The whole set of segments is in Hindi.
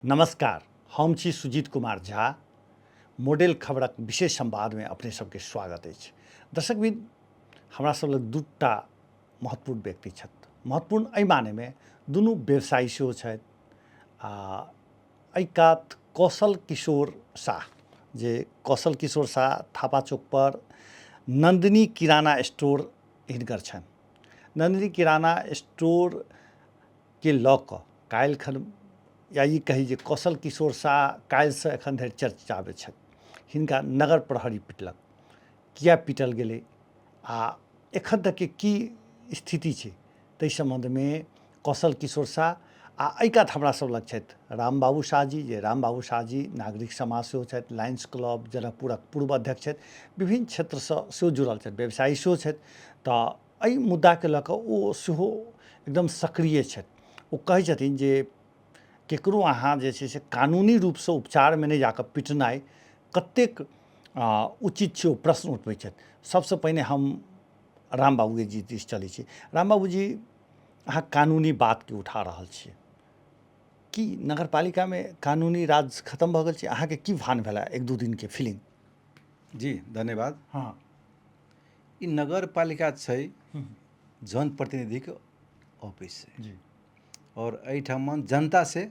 नमस्कार, हम छी सुजीत कुमार झा। मॉडल खबरक विशेष संवाद में अपने सबके स्वागत अछि। दर्शकबिन, हमरा सब लग दूटा महत्वपूर्ण व्यक्ति छथि। महत्वपूर्ण एहि माने में दुनू व्यवसायी सेहो छथि। एहि कात कौशल किशोर शाह, जे कौशल किशोर शाह थापा चौक पर नंदिनी किराना स्टोर हिनकर छनि। नंदिनी किराना स्टोर के लऽ कऽ काल्हिखन या ई कही जे कौशल किशोर शाह काल्हिसँ एखन धरि चर्चा में छथि। हिनका नगर प्रहरी पिटलक, किया पिटल गेलै आ एखन तक के की स्थिति छै, ताहि संबंधमे कौशल किशोर शाह आ एहि कात हमरा सब लग छथि रामबाबू शाह जी, जे रामबाबू शाह जी नागरिक समाज सेहो छथि, लायंस क्लब जनकपुरक पूर्व अध्यक्ष छथि, विभिन्न क्षेत्रसँ सेहो जुड़ल छथि, व्यवसायी सेहो छथि। तऽ एहि मुद्दाके लऽ कऽ ओ सेहो एकदम सक्रिय छथि। ओ कहै छथिन जे केकरो अहाँ जे छै से कानूनी रूपसँ उपचारमे नहि जाकऽ पिटनाइ कतेक उचित छै, ओ प्रश्न उठबै छथि। सबसँ पहिने हम रामबाबू जी दिस चलै छी। रामबाबू जी, अहाँ कानूनी बातके उठा रहल छियै कि नगरपालिकामे कानूनी राज खत्म भऽ गेल छै? अहाँके की भान भेला एक दू दिनके फीलिंग? जी धन्यवाद। हाँ, ई नगर पालिका छै जनप्रतिनिधिके ऑफिस छै जी, और एहिठाम जनता से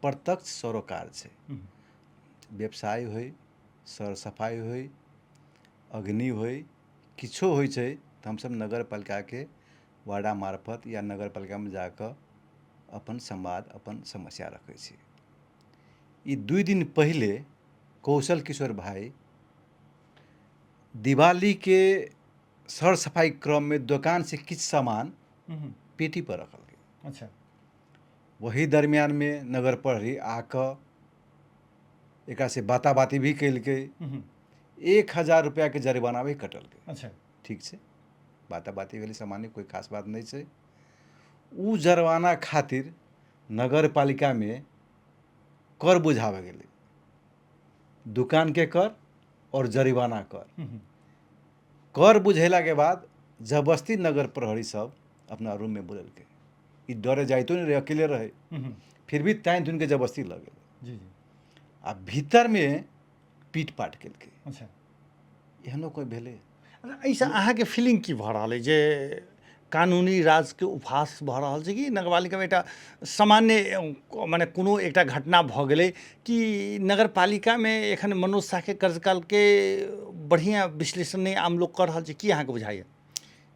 प्रत्यक्ष सरोकार छै। व्यवसाय होइ, सर सफाई होइ, अग्नि होइ, किछो होइ छै तऽ हमसब नगर पालिकाके वार्डा मार्फत या नगर पालिकामे जाकऽ अपन संवाद, अपन समस्या रखै छी। ई 2 दिन पहिले कौशल किशोर भाई दिवाली के सर सफाई क्रम में दुकान से किछु सामान पेटी पर रखल गई। अच्छा, वही दरमियान में नगर प्रहरी आकऽ एकरा से बाता बाती भी कैलकै। 1000 रुपया के जरिमाना भी कटलकै। अच्छा, ठीक छै, बाता बाती भेलै, सामान्य कोई खास बात नहीं छै। उ जरिमाना खातिर नगर पालिका में कर बुझावे गेलै, दुकान के कर और जरिमाना कर। कर बुझेला के बाद जबरदस्ती नगर प्रहरी सब अपना रूम में बुलेलकै। ई डरे जाइतो नहीं रहे, अकेले रहे, फिर भी ताइन तुन के जबरदस्ती लग गेलै। जी जी, आ भीतर में पीट पाट केलकै। अच्छा। एहनो कोई भेलै? एहिसँ अहाँके फीलिंग की भऽ रहल अइ जे कानूनी राजके उपहास भऽ रहल छै कि नगरपालिकामे एकटा सामान्य मने कोनो एकटा घटना भऽ गेलै कि नगरपालिकामे एखन मनोज साहके कार्यकालके बढ़िआँ विश्लेषण नहि आम लोक कऽ रहल छै? की अहाँके बुझाइए?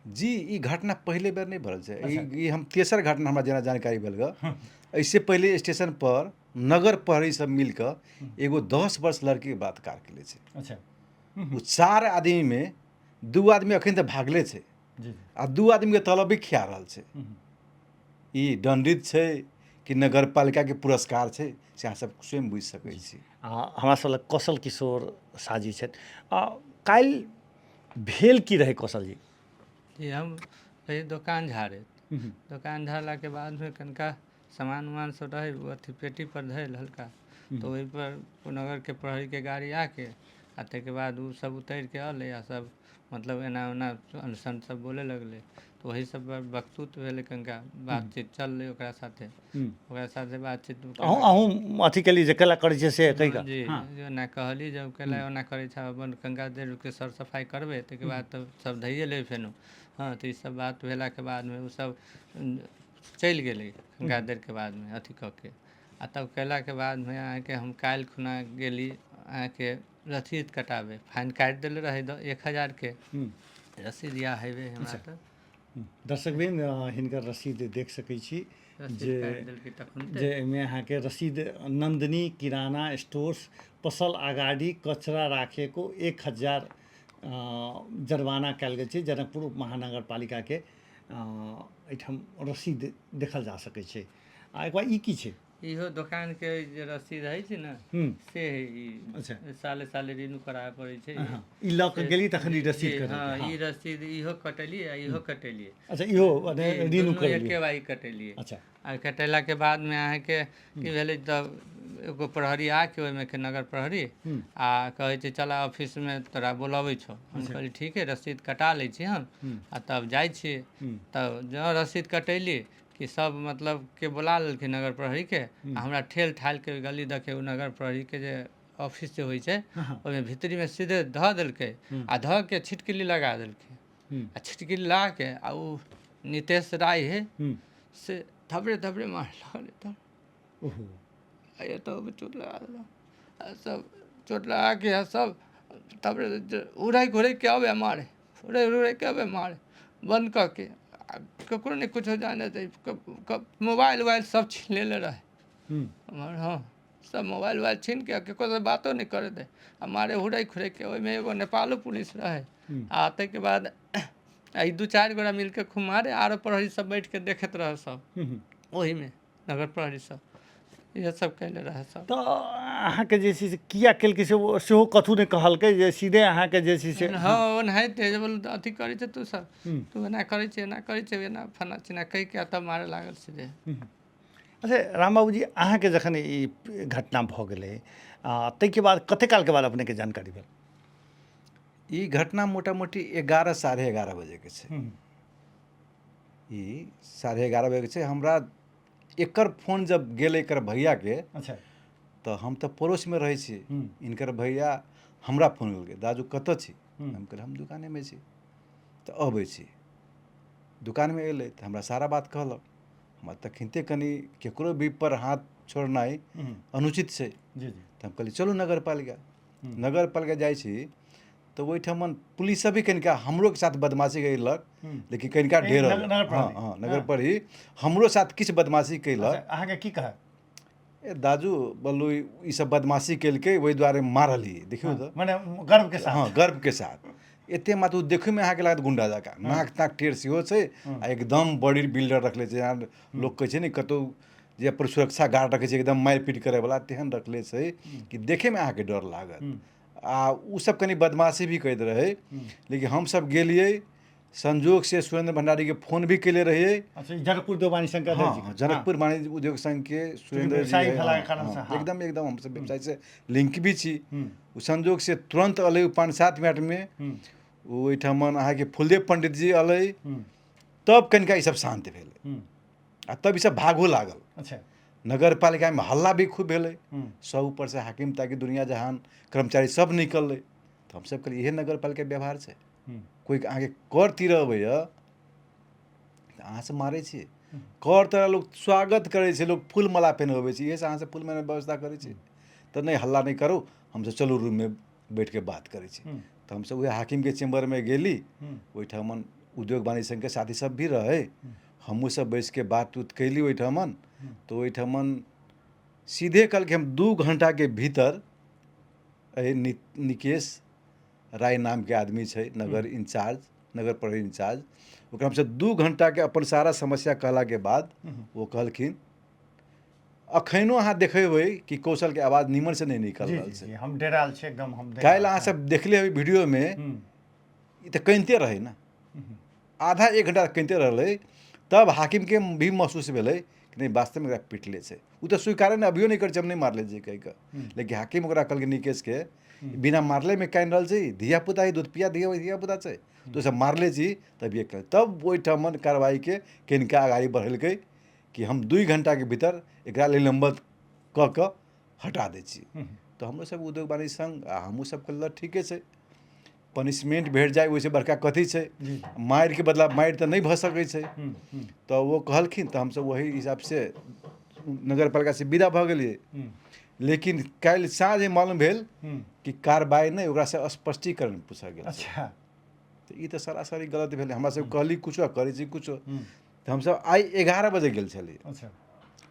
जी, ई घटना पहले बेर नहीं भरल छै। अच्छा। ई हम तेसर घटना हमरा जेना जानकारी भेल ग। ऐसे पहले स्टेशन पर नगर प्रहरी सब मिलकर एगो 10 वर्ष लड़की के बलात्कार केले छै। अच्छा, वो 4 आदमी में 2 आदमी अखन तक भागले छै जी, आ 2 आदमी के तलब भी खिया रहल छै। ई दंडित छै कि नगर पालिका के पुरस्कार छै, से अहाँ सब स्वयं बुझि सकै छी। हमरा सब लग कौशल किशोर शाह जी छथि। काल्हि भेल की रहै कौशल जी? जी, हम रही दुकान झाड़ैत। दुकान झाड़लाके बादमे कनिका सामान उमान सब रहै अथी पेटी पर धैल हल्का, तऽ ओहिपर नगरके प्रहरीके गाड़ी आके आ ताहिके बाद उ सब उतरिके अएलै आ सब मतलब एना ओना अनशन सब बोले लगलै। तऽ वही सब वक्तव्य भेलै, कनिका बातचीत चललै ओकरा साथे बातचीत अहूँ अथी केली जे केला करै छै से कहि कऽ? जी, ओना कहली जब केला ओना करै छै, अपन कनिका देर रुकि सर सफाइ करबै, ताहिके बाद तब सब धैये लेबै फेनो। हाँ, तऽ ई सब बात भेलाके बादमे उ सब चलि गेलै कनिका देरके बादमे अथी कऽ के। आ तब कयलाके बादमे अहाँके हम काल्हि खुना गेली अहाँके रसीद कटाबै। फाइन काटि देले रहै 1000 के रसीद या हेबे हमरा तऽ दर्शकबिन, हिनकर रसीद देख सकै छी रसीद जे काटि देलकै तखन एहिमे अहाँके रसीद नंदिनी किराना स्टोर्स पसल अगाडि कचरा राखेको 1000 जरिमाना कयल गेल छै। जनकपुर उप महानगरपालिकाके एहिठाम रसीद देखल जा सकै छै। आ एक बार ई की छै? इहो दोकानके जे रसीद हइ छै ने, से है ई। अच्छा, साले साले रिन्यू कराबऽ पड़ै छै। ई लऽ कऽ गेली तखन ई रसीद जी, कटेलियै? हाँ, ई रसीद इहो कटेलिए आ इहो कटेलिए। अच्छा, इहो जी, रिन्यू दुनू करेलियै? एके बारी कटेलिए। अच्छा, आ कटेलाके बादमे अहाँके की भेलै, तब एगो प्रहरी आके ओहिमे के नगर प्रहरी आ कहै छै चला ऑफिसमे तोरा बोलबै छौ। हम कहली ठीक है, रसीद कटा लै छी हम आ तब जाइ छी। तब जँ रसीद कटैली कि सब मतलब के बोला लेलखिन नगर प्रहरी के आ हमरा ठेल ठाल के गली दके उ नगर प्रहरी के जे ऑफिस जे होइ छै ओहिमे भीतरी में सीधे धऽ देलकै आ धऽ के छिटकिली लगा देलकै आ छिटकिली लगा के आ उ नीतीश राय है से थपड़े थपड़े मार लगलै तऽ ओहो आ ये तो चोट लगा देलक आ सब चोट लगा के आ सब थपड़े उड़ै घुरै के अबे मारे उड़ै के अबे मारे बंद कऽ के आ ककरो नहीं कुछ जाने दे मोबाइल उबाइल सब छीन लेले रहे हमार हाँ सब मोबाइल उबाइल छीन के ककरो से बातो नहीं करे दे आ मारे हुड़ै खुड़ै के ओहिमे एगो नेपालो पुलिस रहे आ ताहिके बाद ई 2-4 गोरा मिल के खूब मारे आरो प्रहरी सब बैठ के देखैत रहे सब ओही में नगर प्रहरी सब इहे सब कैले रहे सब तऽ अहाँके जे छै से किया केलकै सेहो कथू नहि कहलकै जे सीधे अहाँके जे छै से हाँ ओनाहिते जे बोल अथी करै छै तू सब तू एना करै छै एना फना चिना कहि के तब मारे लागल सीधे अच्छा रामबाबू जी अहाँके जखन ई घटना भऽ गेलै ताहिके बाद कते कालके बाद अपनेके जानकारी भेल ई घटना मोटा मोटी 11-11:30 बजेके छै ई 11:30 बजेके छै हमरा एकर फोन जब गेलै एकर भैयाके अच्छा तऽ हम तऽ पड़ोसमे रहै छी इनकर भैया हमरा फोन केलकै दाजू कतऽ छी हम कहलिए हम दुकानेमे छी तऽ अबै छी दुकानमे एलै तऽ हमरा सारा बात कहलक हमरा तखनिते कनि केकरो भी पर हाथ छोड़नाइ अनुचित छै जी जी तऽ हम कहलिए चलू नगर पालिका जाइ छी तऽ ओहिठमन पुलिस सब भी कनिका हमरो के साथ बदमाशी कयलक लेकिन कनिका ढेर हाँ नगर प्रहरी हमरो साथ किछु बदमाशी कयलक अहाँके की कहै ए दाजू बोलू ई सब बदमाशी केलकै ओहि दुआरे मारली देखियौ तऽ मने गर्व के साथ हाँ गर्व के साथ एते मात्र देखैमे अहाँके लागत गुंडा जकाँ नाक ताक टेढ़ सेहो छै आ एकदम बॉडी बिल्डर रखले छै लोग कहै छै ने कतौ जे अपन सुरक्षा गार्ड रखे छै एकदम मारि पीट करे वाला तेहन रखले छै कि देखेमे अहाँके डर लागत आ उ सब कनी बदमाशी भी करैत रहे लेकिन हम सब गेलिए संजोग से सुरेंद्र भंडारी के फोन भी केले रहिए अच्छा जनकपुर देवानी संघ के अध्यक्ष हाँ जनकपुर वाणिज्य उद्योग संघ के सुरेंद्र जी एकदम हम सब व्यवसाय से लिंक भी छी उ संजोग से तुरंत अलै 5-7 मिनट में ओहिठमन अहाँके फुलदेव पंडित जी अलै तब कनिका ई सब शांत भेलै आ तब ई सब भागो लागल अच्छा नगर पालिका में हल्ला भी खूब भेलै सब ऊपर से हाकिम ताकि दुनिया जहान कर्मचारी सब निकललै तऽ हम सब कहलिए इहे नगर पालिका व्यवहार छै कोई अहाँके कर तीर अबैया तऽ अहाँ से मारै छियै कर तरह लोग स्वागत करै छै लोग फूल माला पहिनबै छै इहेसँ अहाँ से फूल माला व्यवस्था करै छै तऽ नहीं हल्ला नहीं करो हमसे चलू रूम में बैठ के बात करै छी तऽ हमसब उहे हाकिम के चेम्बर में गेली ओहिठमन उद्योग वाणिज्य संघ के साथी सब भी रहे हमहूँ सब बैस के बात उत कैली ओहिठमन तो ओहिठमन सीधे कल के हम 2 घंटा के भीतर निकेश राय नाम के आदमी छै नगर इंचार्ज नगर प्रहरी इंचार्ज ओकरा हमसे 2 घंटा के अपन सारा समस्या कहला के बाद वो कहलखिन अखनो अहाँ देखेबै कि कौशल के आवाज निमन से नहीं निकल रहल छै हम डेराल छै एकदम हम काल्हि अहाँ सब देखले हेबै वीडियो में ई तऽ कनिते रहे ना आधा 1 घंटा कनिते रहलै तब हाकिम के भी महसूस भेलै कि नहीं वास्तव में एकरा पिटले छै उ तऽ स्वीकार नहीं अभियो नहीं कर हम नहीं मारले जी कह के लेकिन हाकिम ओकरा कहलकै निकेश के बिना मारले में कान रहल छै धिया पुता ही दूध पिया धिया पुता छै तो सब मारले छी तब ओहिठमन कार्रवाई के कनिका आगाड़ी बढ़ेलकै कि हम 2 घंटा के भीतर एकरा निलंबित कऽ के हटा दै छी तो हमरो सब उद्योग वाणिज्य संघ आ हमहूँ सब कहलक ठीके छै पनिशमेंट भेट जाए ओहिसे बड़का कथी छै मारि के बदला मारि तऽ नहीं भऽ सकै छै तऽ वो कहलखिन तऽ हमसब वही हिसाब से नगर पालिका से विदा भऽ गेलिए लेकिन काल्हि साँझ मालूम भेल कि कार्रवाई नहीं ओकरा से स्पष्टीकरण पूछल गेल अच्छा तो ई तऽ सरासरी गलत भेलै हमरा सब कहली कुछो करै छी कुछो तऽ हमसब आइ 11 बजे गेल छलिए अच्छा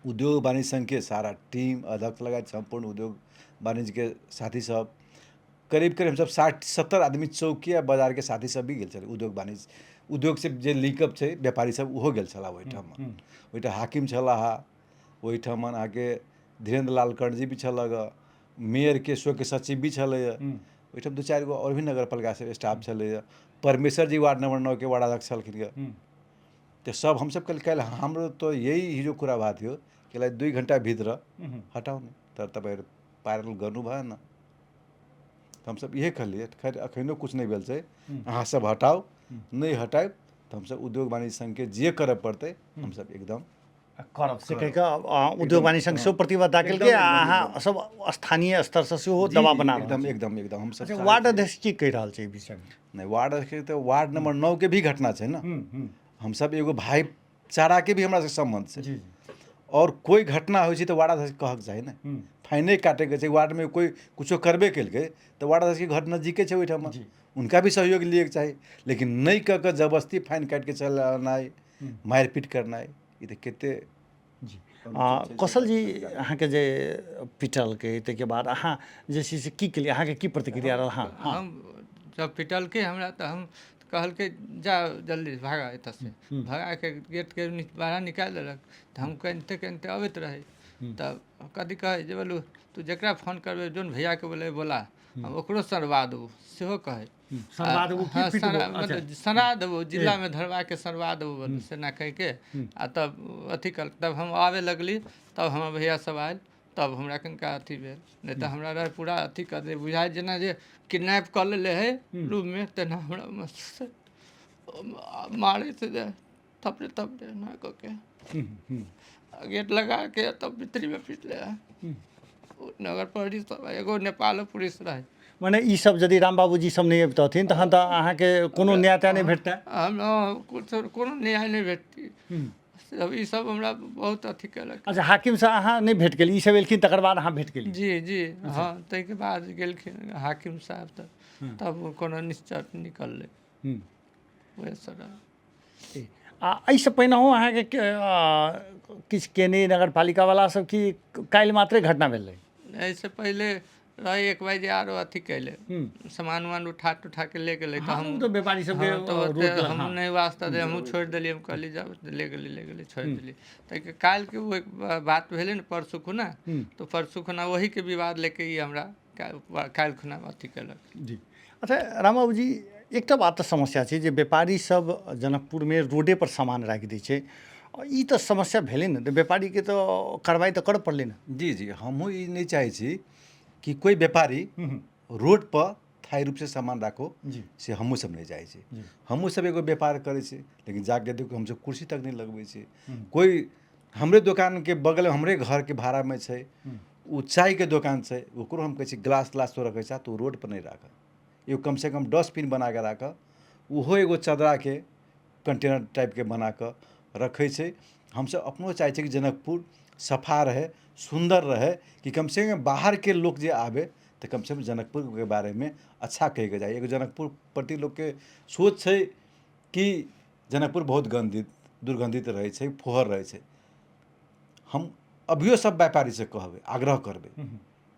उद्योग वाणिज्य संघ के सारा टीम अध्यक्ष लगायत संपूर्ण उद्योग वाणिज्य के साथी सब करीब करीब हम सब 60-70 आदमी चौकी बाजार के साथी सब भी गेल छलै उद्योग वाणिज्य उद्योग से जे लिंकअप छै व्यापारी सब ओहो गेल छला ओहिठाम ओहिठाम हाकिम छलाह ओहिठमन आके धीरेन्द्र लाल कर्णजी भी छलक मेयर के शो के सचिव भी छलैया ओहिठाम 2-4 गो और भी नगर पालिका से स्टाफ छलैया परमेश्वर जी वार्ड नंबर 9 के वार्ड अध्यक्ष छलखिन तो सब हम सब कल हमरो तो यही हिजो कुरा बात हो कि 2 घंटा भीतर हटाओ नहीं तर तपाईहरु पारल गर्नु भएन हम सब इहे कहलिए खैर अखनो कुछ नहीं भेल छै अहाँ सब हटाओ नहीं हटाए तो हम सब उद्योग वाणिज्य संघ के जे करे पड़ते हम सब एकदम करब से कहि कऽ उद्योग वाणिज्य संघ सेहो प्रतिबद्धता केलकै आ अहाँ सब स्थानीय स्तर से सेहो दबाव बना रहल एकदम छी। एकदम एकदम हम सब अच्छा, वार्ड अध्यक्ष की कहि रहल छै ई विषयमे? नहीं वार्ड के तो वार्ड नंबर 9 के भी घटना है ना। हम सब एगो भाईचारा के भी हमरा से संबंध से जी और कोई घटना हो तो वार्ड अध्यक्ष कहक चाही ना, फाइने काटे के छै। वार्ड में कोई कुछो करबे केलकै तो वार्ड अध्यक्ष के घर नजदीके छै ओहिठाम, उनका भी सहयोग लिए के चाही। लेकिन नहीं कह के जबरदस्ती फाइन काट के चलनाइ, मारपीट करनाइ, ई तो कते जी कौशल जी अहाँके जे पिटलकै ताहिके बाद अहाँ जे छै से की केलियै, अहाँके की प्रतिक्रिया रहल? हाँ हम जब पिटलकै हमरा तऽ हम कहलकै जा जल्दी भागा एतऽ से, भगा के गेट के बाहर निकालि देलक। तऽ हम कनिते कनिते अबैत रही तऽ कथी कहै जे बोलू तू जकरा फोन करबै जोन भैया के बोले बोला, हम ओकरो सरवा देबू सेहो कहै। सरवा देबू की हाँ, पिटबू? मतलब सना देबू, जिला में धरवा के सरवा देबू बोलू से ना कहि के। आ तब अथी कल, तब हम आवे लगली, तब हमर भैया सब आयल, तब हमरा कनिका अथी भेल। नहीं तो हमरा रह पूरा अथी कर दे, बुझाइ जेना जे किडनैप कर लेले है रूम में, तेना हमरा मस्त मारे से जे थपड़े थपड़े ना कह के गेट लगा के तब भीतरी में पीट ले है। नगर प्रहरी सब एगो नेपालो पुलिस रहे। मने ई सब यदि राम बाबूजी सब नहीं अबितथिन तहन तऽ अहाँके कोनो न्याय नहीं भेटतै? हम कोनो न्याय नहीं भेटती। अब ई सब हमरा बहुत अथी कलक। अच्छा, हाकिम से अहाँ नहीं भेट गेली, ई सब एलखिन तकर बाद अहाँ भेट गेली? जी जी हाँ, ताहिके बाद गेलखिन हाकिम साहब तऽ तब कोनो निश्चय निकललै वएह सब। आ एहिसँ पहिनहु अहाँके किछु केने नगरपालिकावला सब कि काल्हि मात्रे घटना भेलै? एहिसँ पहिले रही एक बार जे आरो अथी कैले, सामान उमान उठा के ले गेलै तऽ हम तो व्यापारी सब हाँ, तो ओते हम नहीं वास्ता दे, हमहूँ छोड़ि देलियै। हम कहली जब ले गेली छोड़ि देली। ताकि काल्हिके वो एक बात भेलै ने परसू खुना, तो परसू खुना वही के विवाद लेके ई हमरा काल्हि खुना अथी केलक। जी अच्छा राम बाबू जी, एकटा बात तऽ समस्या छै जे व्यापारी सब जनकपुरमे रोडे पर सामान राखि दै छै, ई तऽ समस्या भेलै ने, तऽ व्यापारीके तऽ कार्रवाई तऽ करऽ पड़लै ने? जी जी हमहूँ ई नहीं चाहे छी कि कोई व्यापारी रोड पर थायी रूप से सामान राखो, से हमहूँ सब नहीं चाहे छी। हमहूँ सब एगो व्यापार करे छी, लेकिन जाके देखो हम सब कुर्सी तक नहीं लगबै छी। कोई हमरे दुकान के बगल में हमरे घर के भाड़ा में छै, वो चाय के दुकान छै, ओकरो हम कहै छी गिलास तिलास तो रखे छा, तो रोड पर नहीं राख, एगो कम से कम डस्टबिन बना के राख, ओहो एगो चदरा के कंटेनर टाइप के बना के रखे छै। हम सब अपनो चाहे छी कि जनकपुर सफा रहे, सुंदर रहे, कि कम से कम बाहर के लोग जे आवे तो कम से कम जनकपुर के बारे में अच्छा कह के जाए। एगो जनकपुर प्रति लोग के सोच है कि जनकपुर बहुत गंदित दुर्गंधित रहे छै, फोहर रहे छै। हम अभियो सब व्यापारी से कहबे, आग्रह करबे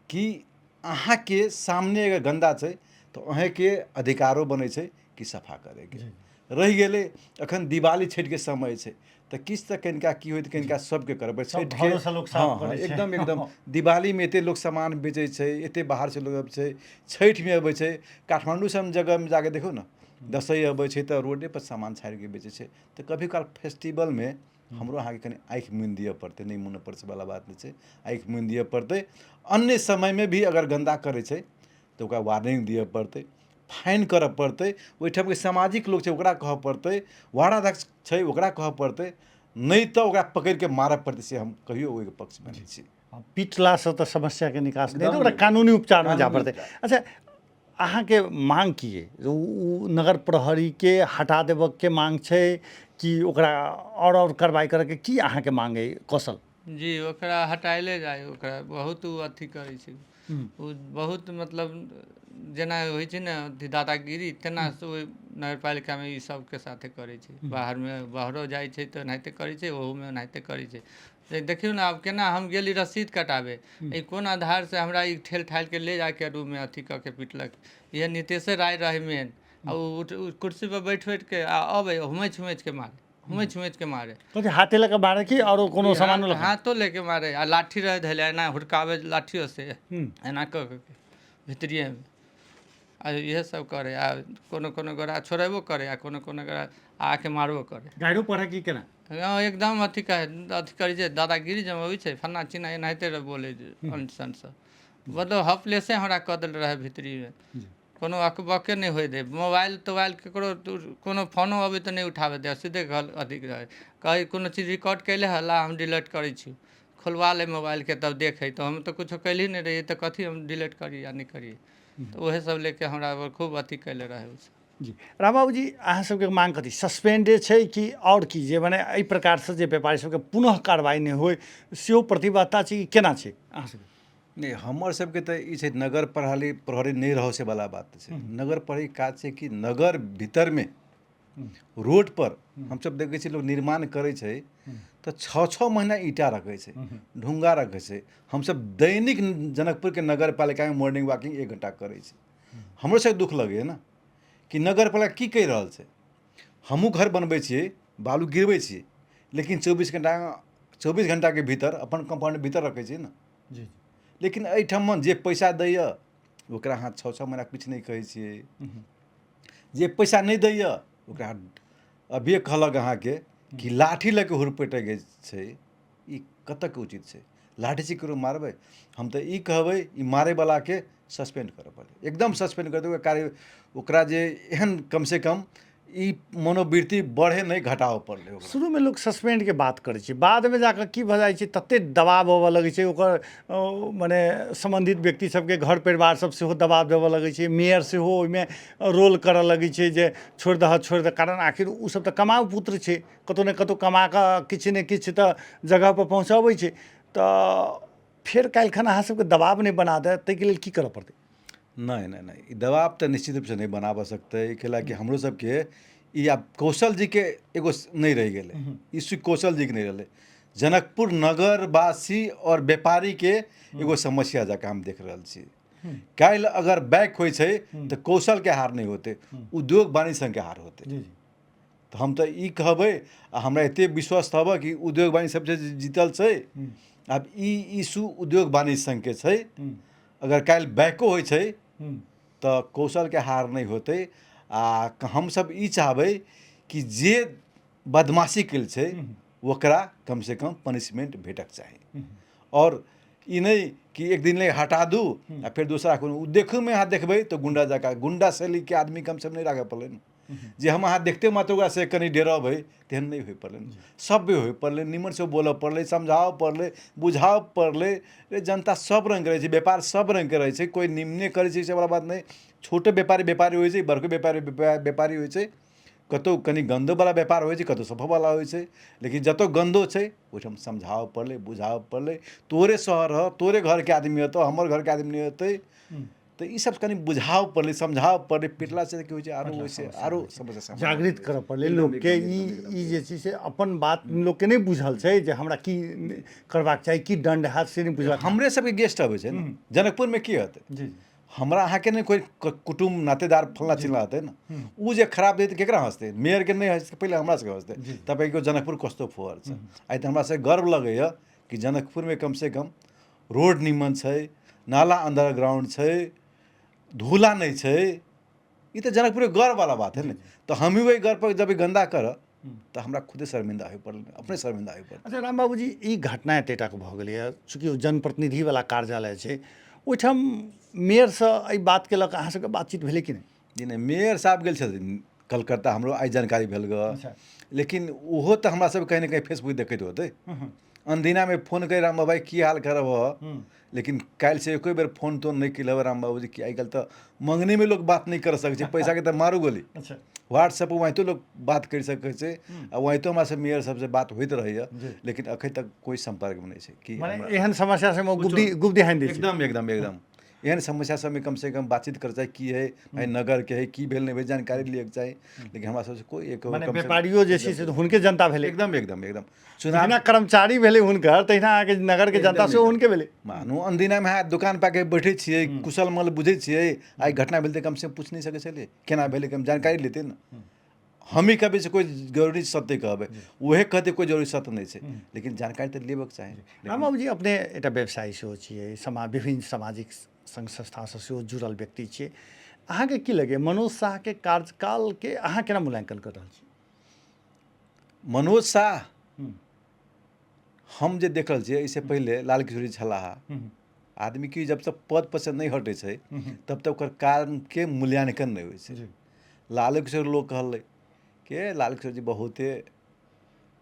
कि अहाँ के सामने अगर गंदा छै तो अहाँ के अधिकारो बने छै कि सफा करे के। रह गेले अखन दिवाली छठ के समय छै, तो किस तक कनिका की होइत कनिका सबके करबै छठ के। हाँ एकदम एकदम दिवाली में एते लोग सामान बेचे छै, एते बाहर से लोग अबै छै, छठ में अबै छै। काठमांडू सब जगह में जाके देखो ना, दसई अबै छै तो रोडे पर सामान छाड़ के बेचे छै। तो कभी काल फेस्टिवल में हमरो अहाँ के कनि आँखि मुनि दिए पड़ते, नहीं मुन पड़े वाला बात नहीं छै, आँखि मुनि दिए पड़ते। अन्य समय में भी अगर गंदा करे छै तो ओकरा वार्निंग दिए पड़ते, फाइन करऽ पड़ते। ओहिठाम के सामाजिक लोग छै ओकरा कहऽ पड़ते, वार्ड अध्यक्ष छै ओकरा कहऽ पड़ते, नहीं तो ओकरा पकड़ के मारऽ पड़ते। से हम कहियो ओहि पक्ष में नहीं छी। पिटला से तो समस्या के निकास नहीं, ओकरा कानूनी उपचार में जा पड़ते। अच्छा, अहाँ के मांग की है? नगर प्रहरी के हटा देबऽ के मांग छै कि ओकरा और कार्रवाई करे के की अहाँ के मांग है कौशल जी? ओकरा हटाइले जाए, ओकरा बहुत उ अथी करे छै, उ बहुत मतलब जेना होइ छै ने दादागिरी, तेना से ओहि नगरपालिका में ई सबके साथे करे छै। बाहर में बाहरो जाइ छै तो एनाहिते करे छै, ओहू में एनाहिते करे छै। देखियो ना अब केना हम गेली रसीद कटाबे, ई कोन आधार से हमरा ई ठेल ठाल के ले जाके रूम में अथी कऽ के पिटलक। ये नीतीश राय रहे मेन, आ कुर्सी पर बैठ के अबे हुमैच के मारे, हुमैच के मारे, हाथे लेके मारे कि और कोनो सामान लेके? हाथों लेके मारे, आ लाठी रहे धैले, एना हुड़कावे लाठियों से, एना कऽ के भीतरिये में। आ इहे सब करे, आ कोनो कोनो गोरा छोड़ेबो करे, आ कोनो कोनो गोरा आके मारबो करे। गाड़ियों पढ़े की केना? एकदम अथी करे छै, दादागिरी जब अबै छै फन्ना चिन्ना एनाहिते बोले अनसन से, मतलब हफलेसे हमरा कऽ देल रहे भीतरी में। कोनो अकबके नहीं होय दे। मोबाइल तोबाइल केकरो कोनो फोनो अभी तो नहीं उठावे दे, सीधे घर अधिक रहे। कहीं कोनो चीज रिकॉर्ड कैले हला हम डिलीट करै छी, खोलवा ले मोबाइल के तब देखे। तो हम तो कुछ कैली नहीं रही, तो कथी हम डिलीट करी या नहीं करी। तो वह सब लेके हमरा खूब अथी कैले रहे उ सब। जी रामबाबू जी, अहाँ सबके मांग कथी सस्पेंडेड छै कि और की, जे मने एहि प्रकार से जे व्यापारी सबके पुनः कार्रवाई नहीं होय सेहो प्रतिबद्धता छै कि केना छै अहाँ सबके? नहीं, हमर सबके तो ई छै नगर प्रहरी नहीं रहो से वाला बात छै। नगर प्रहरी काज छै कि नगर भीतर में रोड पर हम सब देखे छी लोग निर्माण करे छै तो 6-6 महीना ईटा रखे छै, ढुंगा रखे छै। हम सब दैनिक जनकपुर के नगर पालिका में मॉर्निंग वॉकिंग 1 घंटा करे छै। हमरो से दुख लगे ना कि नगर पालिका की कह रहल छै। हमहूँ घर बनबै छियै, बालू गिरबै छियै, लेकिन 24 घंटा के भीतर अपन कंपाउंड भीतर रखे छियै ना। जी लेकिन एहिठाम जे पैसा दैए ओकरा अहाँ 6-6 महीना किछु नहीं कहै छियै। जे पैसा नहीं दैए ओकरा अभिये कहलक अहाँके कि लाठी लऽ के हुरपेटैके छै। ई कतक उचित छै? लाठी से ककरो मारबै? हम तऽ ई कहबै ई मारैवलाके सस्पेंड करऽ पड़तै, एकदम सस्पेंड कर देबै। कार्य ओकरा जे एहन कम से कम ई मनोवृत्ति बढ़े नहीं घटाओ पड़लै ओकरा। शुरू में लोग सस्पेंड के बात करै छै, बाद में जाकर की भऽ जाइ छै, तते दबाव अबऽ लगै छै ओकर मने संबंधित व्यक्ति सबके घर परिवार सब सेहो दबाव देबऽ लगै छै, मेयर सेहो ओहिमे रोल करऽ लगै छै जे छोड़ि दह। कारण आखिर उ सब तऽ कमाउ पुत्र छै, कतौ ने कतौ कमा कऽ किछु ने किछु तऽ जगह पर पहुँचबै छै। तऽ फेर काल्हिखन अहाँ सबके दबाव नहीं बना दे, ताहिके लेल की करऽ पड़तै? नहीं, ई दबाव तो निश्चित रूप से नहीं बनाबऽ सकते। कैला कि हमरो सबके ई आब कौशल जी के एगो नहीं रह गेलै, ई कौशल जी के नहीं रहलै। जनकपुर नगरवासी और व्यापारी के एगो समस्या जकाँ हम देख रहल छी। काल्हि अगर बैक होइ छै तो कौशल के हार नहीं होते, उद्योग वाणिज्य संघ के हार होते। तो हम तो ई कहबै आ हमरा एते विश्वास हबऽ कि उद्योग वाणिज्य सबसे जीतल छै। आब ई इशू उद्योग वाणिज्य संघ के छै। अगर काल्हि बैको होइ छै तो कौशल के हार नहीं होते। आ हम सब ई चाहबै कि जे बदमाशी कल छै ओकरा कम से कम पनिशमेंट भेटक चाही। और ई नहीं कि एक दिन ले हटा दू आ फिर दूसरा कोनो देखू में अहाँ देखबै तो गुंडा जका गुंडा शैली के आदमी कम से कम नहीं राखे पड़लै। जे हम अहाँ देखते मात्र ओकरा से कनी डरबै तेहन नहीं हो पड़लै। सब हो पड़लै, निमन से बोलऽ पड़लै, समझाओ पड़लै, बुझाओ पड़लै। जनता सब रंग के रहे छै, व्यापार सब रंग के रहे छै, कोई निम्ने करे छै से वाला बात नहीं। छोटे व्यापारी होइ छै, बड़को व्यापारी होइ छै, कतौ कनी गंदो वाला व्यापार होइ छै, कतौ सफा वाला होइ छै। लेकिन जतौ गंदो छै ओहिठाम समझाओ पड़लै, बुझाओ पड़लै। तोरे शहर ह, तोरे घर के आदमी हेतौ, हमर घर के आदमी नहीं हेतै। तो ई सब कनी बुझाओ पड़लै, समझाओ पड़लै। पिटला से की होइ छै आरो ओइसे आरो समस्या जागृत करऽ पड़लै लोग के। ई जे छै से अपन बात लोग के नहीं बुझल छै जे हमरा की करबाक चाही, की दंड हैत से नहीं बुझल। हमरे सबके गेस्ट अबै छै ने जनकपुर में की हेतै? जी हमरा अहाँ के नहीं कोई कुटुम्ब नातेदार फलना चिल्ला हेतै ना। उ जे खराब देतै केकरा हंसतै? मेयर के नहीं हंसतै, पहले हमरा सबके हंसतै। तपाईँको जनकपुर कस्तो फोहर छ। आइ त हमरा सबके गर्व लगैया कि जनकपुर में कम से कम रोड निमन छै, नाला अंडरग्राउंड छै, धूला नहीं छै। ई तो जनकपुर के गर्व वाला बात है ना। तो हम ही वही गर्व पर जब गंदा कर तो हमरा खुदे शर्मिंदा हो पड़ल, अपने शर्मिंदा हो पड़ल। अच्छा रामबाबू जी, ई घटना एतेटा भऽ गेलैए, चूँकि जनप्रतिनिधि वाला कार्यालय छै ओहिठाम मेयर से एहि बात के लऽ कऽ अहाँ सबके बातचीत भेलै कि नहीं? जी नहीं, मेयर साहब गेल छथिन कलकत्ता, हमरो आई जानकारी भेल ग। लेकिन ओहो तो हमरा सब कहीं ना कहीं फेसबुक देखैत होते। अनदिना में फोन कर राम भाई की हाल करब, लेकिन काल्हि से एको बेर फोन तोन नहीं किल राम बाबू जी की। आई कल तो मंगनी में लोग बात नहीं कर सके, पैसा के तो मारू गोली। अच्छा व्हाट्सएप वहीं तो लोग बात कर सके छै, आ वहीं तो हमरा से मेयर सबसे बात होइत रहैया। लेकिन अखन तक कोई संपर्क में नहीं छै कि माने एहन समस्या से गुप्ती हानि दै छै। एकदम एहन समस्या सब में कम से कम बातचीत कर चाही की है भाई नगर के है की भेल नहीं भेल जानकारी लिए के चाही। लेकिन हमरा सबसे कोई एक माने व्यापारियों जे छै से हुनके जनता भेलै। एकदम जेना कर्मचारी भेलै हुनकर, तहिना अहाँके नगर के जनता सेहो हुनके भेलै। मानू अनदिना में अहाँ दुकान पे के बैठे छियै, कुशल मल बुझे छियै, आई घटना भेल तऽ कम से कम पूछ नहीं सके छलियै केना भेलै, कम जानकारी लेते ना। हम ही कहबै से कोई जरूरी सत्य कहबै, उहे कहते कोई जरूरी सत्य नहीं छै, लेकिन जानकारी तो लेबक चाही। रामबाबू जी, अपने एकटा व्यवसायी सेहो छियै, विभिन्न सामाजिक संघ संस्था से सेहो जुड़ल व्यक्ति छियै। अहाँके की लगे मनोज शाह के कार्यकाल के अहाँ केना मूल्यांकन कर रहल छी? मनोज शाह हम जे देख रहल छियै, इससे पहले लाल किशोरी छलाह आदमी की जब तक पद पर से नहीं हटे छै तब तक ओकर काम के मूल्यांकन नहीं होइ छै। जी लालू किशोर लोग कहले कि लालू किशोर जी बहुते,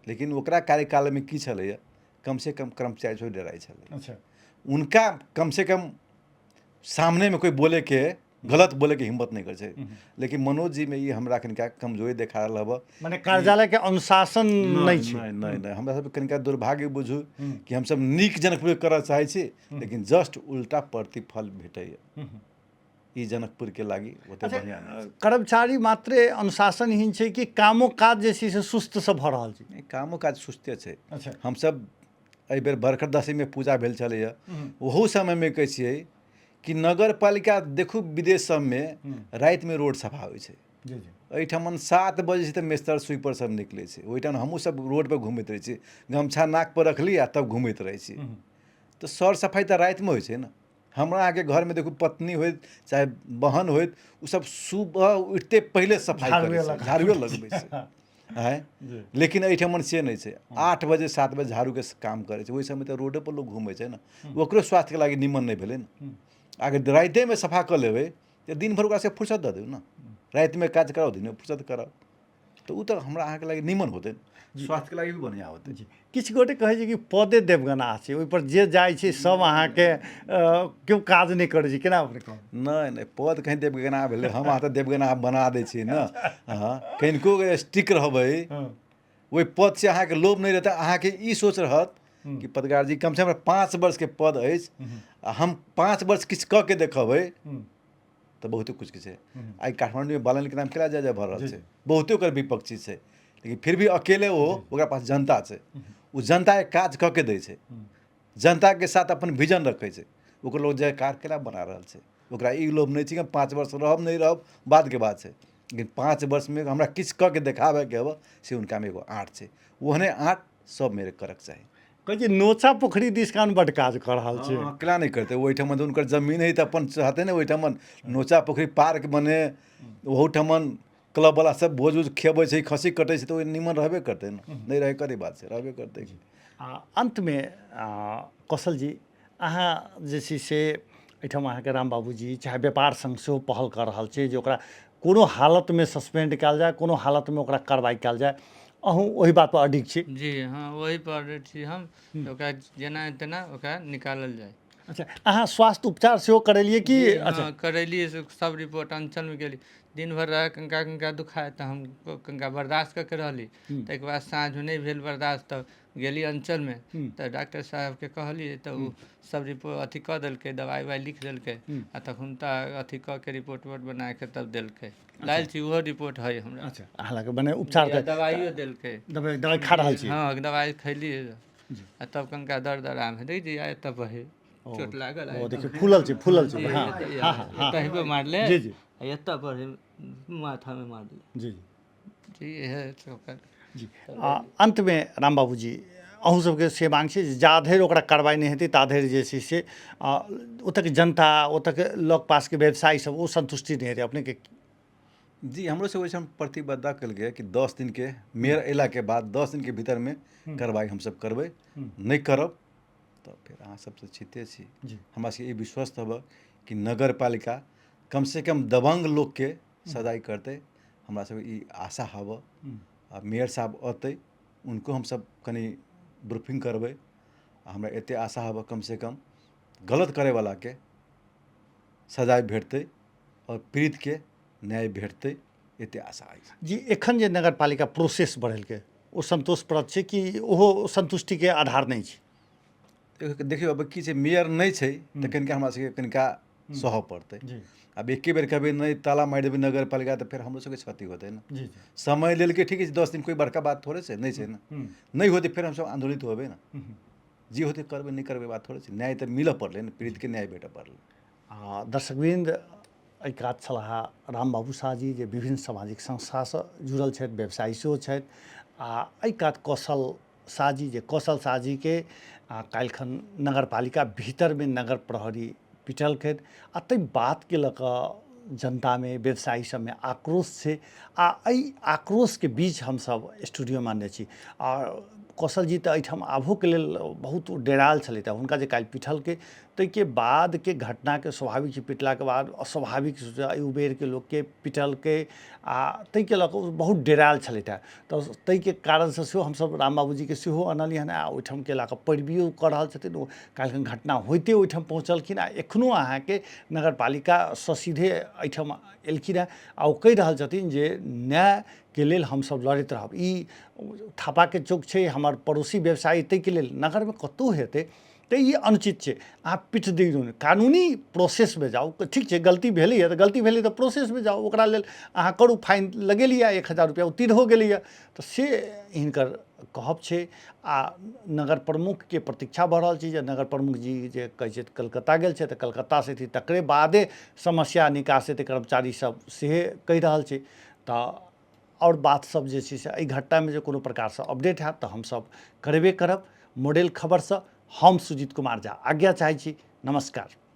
लेकिन ओकरा कार्यकाल में की छलैया, कम से कम कर्मचारी से डराई छलै। अच्छा उनका कम से कम सामने में कोई बोले के गलत बोले के हिम्मत नहीं कर छै। लेकिन मनोज जी में ये हमरा कनिका कमजोरी देखा रहल हब। माने कार्यालय के अनुशासन नहीं छै। नहीं हमरा सब कनिका दुर्भाग्य बुझू कि हम सब नीक जनकपुर करऽ चाहै छी, लेकिन जस्ट उल्टा प्रतिफल भेटैया। ई जनकपुर के लागी ओते बढ़िया नहीं छै। कर्मचारी मात्रे अनुशासनहीन छै कि कामो काज जे छै से सुस्त से भऽ रहल छै। नहीं, कामो काज सुस्ते छै। अच्छा हम सब एहि बेर बरखर दशमी में पूजा भेल छलैया, ओहो समय में कहै छियै कि नगर पालिका देखू विदेश सब में रात में रोड सफा होइ छै। जी जी एहिठाम 7 बजे से तो मिस्टर स्वीपर सब निकले छै। ओहिठाम हमहूँ सब रोड पर घूमैत रहे छी, गमछा नाक पर रखली आ तब घूमैत रहे छी। तो सर सफाई तो रात में होइ छै ना। हमरा अहाँके घर में देखू पत्नी होइत चाहे बहन होइत, उ सब सुबह उठते पहले सफाई करे छै, झाड़ुए लगबै छै। हैं लेकिन एहिठाम से नहीं छै। 8 बजे 7 बजे झाड़ू के काम करे छै। ओहि समय तो रोडे पर लोग घूमे छै ना, ओकरो स्वास्थ्य के लागी निमन नहीं भेलै ना। अगर राइते में सफा कर लेबै तो दिन भर ओकरा से फुर्सत दे देबै ना, रात में काज कराओ दिन में फुर्सत कराओ, तो उ तो हमरा अहाँके लागी निमन होतै, स्वास्थ्य के लागी भी बढ़िया होतै। जी किछु गोटे कहै छै कि पदे देवगना छै, ओहि पर जे जाइ छै सब अहाँके केओ काज नहीं करै छै, केना अपने कहब? नहीं नहीं, पद कहीं देवगना भेलै, हम अहाँ तो देवगना बना दै छियै ना। हाँ कनिको स्टिक रहबै ओहि पद से अहाँके लोभ नहीं रहता। अहाँके ई सोच रहत कि पत्रकार जी कम से कम 5 वर्ष के पद अछि आ हम 5 वर्ष किछु कऽ के देखबै तो बहुते कुछ के छै। आई काठमांडू में बालन के नाम केला जा भर रहल छै, बहुते ओकर विपक्षी छै, लेकिन फिर भी अकेले वो ओकरा पास जनता छै, उ जनता के काज कऽ के दै छै, जनता के साथ अपन विजन रखै छै, ओकर लोग जयकार केला बना रहल छै। ओकरा ई लोभ नहीं छै कि 5 वर्ष रहब नहीं रहब बात के बात छै, लेकिन 5 वर्ष में हमरा किछु कऽ के देखाबे के हब से उनका में एगो आँट छै। ओहने आँट सब मेरे करक चाही। कहै छै नोचा पोखरी दिस कान बड काज कऽ रहल छै। केला नहीं करते, ओहिठाम तो उनकर जमीन है तो अपन चाहते ना, ओहिठाम नोचा पोखरी पार्क बने, ओहूठाम क्लब वाला सब भोज उज खेबै छै, खस्सी कटै छै, तो निमन रहबे करते ना, नहीं रहे करी बात छै, रहबे करते। अंत में कौशल जी अहाँ जे छै से एहिठाम अहाँके राम बाबूजी चाहे व्यापार संघ सेहो पहल कऽ रहल छै जे ओकरा कोनो हालत में सस्पेंड कयल जाय, कोनो हालत में ओकरा कार्रवाई कयल जाय, अहूँ ओहि बात पर अडिग छी? जी हाँ, वही पर छी हम, ओकरा जेना तेना ओकरा निकालल जाए। अच्छा अहाँ स्वास्थ्य उपचार सेहो करेलिए कि? जी, अच्छा हाँ करेलिए, सब रिपोर्ट अंचल में गेली, दिन भर रह कनिका कनिका दुखाए तो हम कनिका बर्दाश्त करके रहली। ताहिके बाद साँझ में नहीं भेल बर्दाश्त तब गेली अंचल में, तो डॉक्टर साहब के कहलिए तो उ सब रिपोर्ट अथी कऽ देलकै, दवाई उवाई लिख देलकै आ तखन तऽ अथी कऽ के रिपोर्ट बना के तब देलकै। लायल छी ओहो रिपोर्ट है हमरा। अच्छा हालांकि मने उपचार के दवाइयो देलकै, दवाई खा रहल छी? हाँ दवाई खैली आ तब कनिका दर्द आराम है। देखिए आए तब है चोट लागल, ओ देखिए फूलल छै, फूलल छै। हाँ हाँ हाँ एतहि पे मारले, जी जी एतऽ पर माथा में मारले। जी जी है ओकर। जी अंत में राम बाबूजी अहूँ सबके से मांग छै जा धरि ओकरा कार्रवाई नहीं हेतै ता धरि जे छै से ओतऽ के जनता, ओतऽ के लग पास के व्यवसायी सब ओ संतुष्टि नहीं हेतै अपने के? जी हमरो से वैसे प्रतिबद्धता कल गया कि 10 दिन के मेयर अयला के बाद 10 दिन के भीतर में कार्रवाई हम सब करबै। नहीं करब तो फिर अहाँ सबसे चिते छी। हमरा सबके ई विश्वास हब कि नगर पालिका कम से कम दबंग लोग के सजाई करते, हमरा सब ई आशा हब। आ मेयर साहब अतै, उनको हम सब कनी ब्रीफिंग करबै, हमरा एते आशा हब कम से कम गलत करे वाला के सजाई भेटतै और पीड़ित के न्याय भेटतै, एते आशा अछि। जी एखन जे नगर पालिका प्रोसेस बढ़ेलकै ओ संतोषप्रद छै कि ओहो संतुष्टि के आधार नहीं छै? देखियौ अब की छै, मेयर नहीं छै तो कनिका हमरा सबके कनिका सहऽ पड़तै। अब एके बेर कहबै नहीं ताला मारि देबै नगर पालिका तो फिर हमरो सबके क्षति होतै ना। जी समय लेलकै ठीक है, 10 दिन कोई बड़का बात थोड़े छै, नहीं छै ना। नहीं होते फिर हम सब आंदोलित होबे ना, जी होते करबै, नहीं करबै बात थोड़े छै। न्याय तो मिलऽ पड़लै ना, पीड़ित के न्याय भेटऽ पड़लै। दर्शकवृन्द एहि काज छलाह राम बाबू शाह जी जे विभिन्न सामाजिक संस्था से जुड़ल छथि, व्यवसायी सेहो छथि। आ एहि काज कौशल शाह जी जे कौशल शाह जी के काल्हिखन नगर पालिका भीतर में नगर प्रहरी पिटलकै आ ताहि बात के लऽ कऽ जनता में व्यवसायी सब में आक्रोश छै। आ एहि आक्रोश के बीच हम सब स्टूडियो में आनने छी। आ कौशल जी तऽ एहिठाम आबहो के लेल बहुत डेराल छलै, हुनका जे काल्हि पिटलकै ताहिके बाद के घटना के स्वाभाविक छै, पिटला के बाद अस्वाभाविक उबेर के लोग के पिटल के आ ताहिके लऽ कऽ बहुत डेरायल छलथि हेँ। तऽ ताहिके कारणसँ सेहो हमसभ राम बाबूजीके सेहो अनलियै हन आ ओहिठाम के लऽ कऽ पैरवियो कऽ रहल छथिन। ओ काल्हिखन घटना होइते ओहिठाम पहुँचलखिन आ एखनो अहाँके नगरपालिकासँ सीधे एहिठाम एलखिन हेँ आ ओ कहि रहल छथिन जे न्यायके लेल हमसभ लड़ैत रहब। ई थापाके चौक छै, हमर पड़ोसी व्यवसायी, ताहिके लेल नगरमे कतहु हेतै तऽ ई अनुचित छै। अहाँ पीठ दियौ, कानूनी प्रोसेसमे जाउ। ठीक छै, गलती भेलैए तऽ गलती भेलै तऽ प्रोसेसमे जाउ, ओकरा लेल अहाँ करू। फाइन लगेलिए 1000 रुपैआ, ओ तीर हो गेलैए। तऽ से हिनकर कहब छै। आ नगर प्रमुखके प्रतीक्षा भऽ रहल छै जे नगर प्रमुख जी जे कहै छै कलकत्ता गेल छै तऽ कलकत्तासँ एथिन, तकरे बादे समस्या निकास हेतै, कर्मचारी सब से कहि रहल छै। तऽ आओर बात सब जे छै से एहि घटनामे जे कोनो प्रकारसँ अपडेट हैत तऽ हमसभ करबे करब। मॉडल खबरसँ हम सुजीत कुमार झा आज्ञा चाहै छी। नमस्कार।